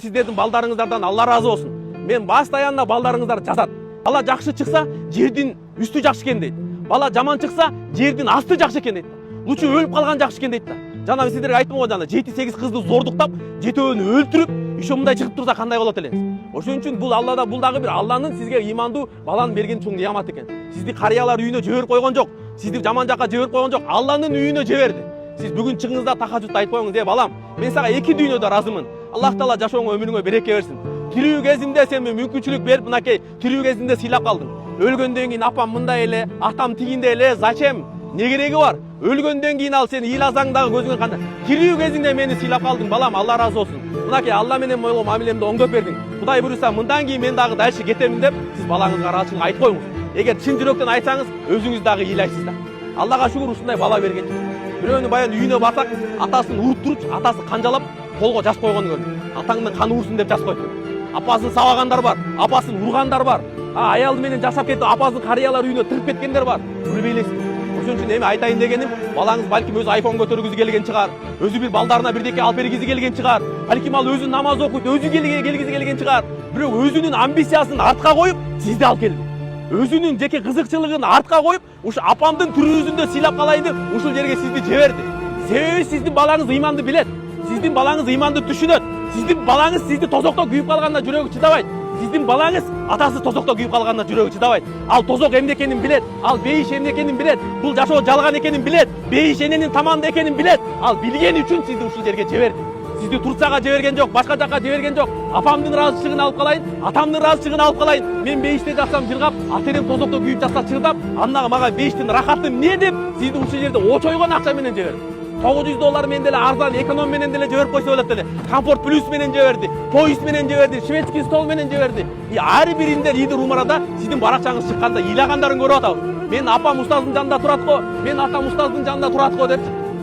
Сіздердің балдарыңыздардан Алла разы болсын. Мен бастаянна балдарыңыздар жазат. Бала жақсы шықса, жердің үсті жақсы екен дейді. Бала жаман шықса, жердің асты жақсы екен дейді. Лучше өліп қалған жақсы екен дейді. Жана мен сіздерге айттым ғой, жана 7-8 қызды зордықтап, 7-ін өлтіріп, еще мындай шығып тұрса қандай болады елеңіз. Ошон үчүн бұл Аллада, бұл дағы бір Алланың сізге иманды баланы берген чоң неамат екен. Сізді қариялар үйіне жіберіп қойған жоқ. Сізді жаман жаққа жіберіп қойған жоқ. Алланың үйіне жіберді. Сіз бүгін шығыңызда тахажжудты айтып қойыңыз, балам, мен саған 2 дүйнөдө разымын. Аллах Таала жашооңо өмүрүңө береке берсин. Тирүү кезимде сен мүмкүнчүлүк берип, мынакей тирүү кезимде сыйлап калдың. Өлгөндөн кийин апам мындай эле, атам тигинде эле, зачем? Не кереги бар? Өлгөндөн кийин ал сени ыйласаң дагы көзүңө кандай. Тирүү кезиңде мени сыйлап калдың, балам, Алла разы болсун. Мынакей Алла менен мойло мамилемди оңдоп бердиң. Кудай буюрса, мындан кийин мен дагы дальше кетемин деп, сиз балаңызга ыраазычылык айтып коюңуз. Эгер чын жүрөктөн айтсаңыз, өзүңүз дагы ыйлайсыз да. Аллага шүгүр ушундай бала берген. Бирөөнү баягы үйүнө барсак, атасын уруп туруп, атасы канжалап, колго жазып койгонун көрдүм. Атаңдын каны урсун деп жазып койду. Апасын сабагандар бар, апасын ургандар бар. Аялы менен жашап кетип, апасын карыялар үйүнө тырып кеткендер бар. Билбей элесиз. Ошон үчүн эми айтайын дегеним, балаңыз балким өзү айфон көтөргүзү келген чыгар. Өзү бир балдарына бирдеке алып бергизи келген чыгар. Балким ал өзү намаз окуйт, өзү келгизи келген чыгар. Бирок өзүнүн амбициясын артка коюп, сизди алып келди. Өзүнүн жеке кызыкчылыгын артка коюп, ушу апамдын түрүзүндө сыйлап калайын деп ушул жерге сизди жиберди. Себеби сиздин балаңыз ыйманды билет. Сиздин балаңыз ыйманды түшүнөт. Сиздин балаңыз сизди тозокто күйүп калганда жүрөгү чыдабайт. Сиздин балаңыз атасы тозокто күйүп калганда жүрөгү чыдабайт. Ал тозок эмне экенин билет. Ал бейиш эмне экенин билет. Бул жашоо жалган экенин билет. Бейиш эненин таманында экенин билет. Ал билгени үчүн сизди ушул жерге жиберди. Сизди Турцияга жиберген жок, башка жакка жиберген жок. Апамдын ыраазычылыгын алып калайын, атамдын ыраазычылыгын алып калайын. Мен бейиште жатсам жыргап, атерем тозокто күйүп жатса чырдап, анда мага бейиштин рахаты эмне деп, сизди ушул жерде очойгон акча менен жиберди. $900 менен деле арзан, эконом менен деле жиберип койсо болот деле. Комфорт плюс менен жиберди, поезд менен жиберди, шведский стол менен жиберди. Ар бириндер идир умарада сиздин баракчаңыз чыкканда ыйлагандарын көрүп атабыз. Мен апам устаздын жанында турат го, мен атам устаздын жанында турат го деп.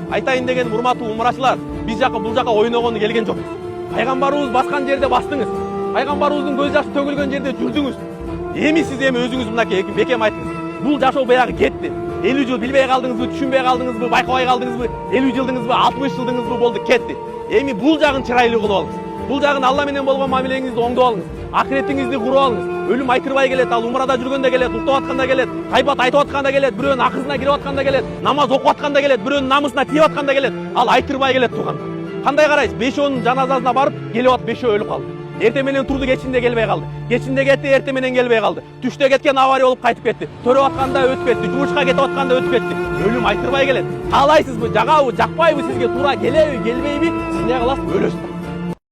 Айтайын деген урматтуу умарачылар, биз жака бул жака ойногону келген жокпуз. Пайгамбарыбыз баскан жерде бастыңыз. Пайгамбарыбыздын көз жашы төгүлгөн жерде жүрдүңүз. Эми сиз өзүңүз мынакей бекем айттыңыз. Бул жашоо баягы кетти. 50 жыл билбей калдыңызбы, түшүнбөй калдыңызбы, байкабай калдыңызбы, 50 жылдыңызбы, 60 жылдыңызбы болду, кетти. Эми бул жагын чырайлуу кылып алыңыз. Бул жагын Алла менен болгон мамилеңизди оңдоп алыңыз. Акыретиңизди куруп алыңыз. Өлүм айкырбай келет, ал умрада жүргөндө келет, уктап атканда келет, кайбат айтып атканда келет, бирөөнүн акысына кирип атканда келет, намаз окуп атканда келет, бирөөнүн намысына тийип атканда келет. Ал айтырбай келет турганда. Кандай карайсыз? 5-10 жаназасына барып, келип атып 5 өлүп калды. Эрте менен турду, кечинде келбей калды. Кечинде кетти, эрте менен келбей калды. Түштө кеткен авария болуп кайтып кетти. Төрөп атканда өтүп кетти, жумушка кетип атканда өтүп кетти. Өлүм айтырбай келет. Каалайсызбы, жагабы, жакпайбы сизге, туура келеби, келбейби? Сиз эмне кыласыз? Өлөсүз.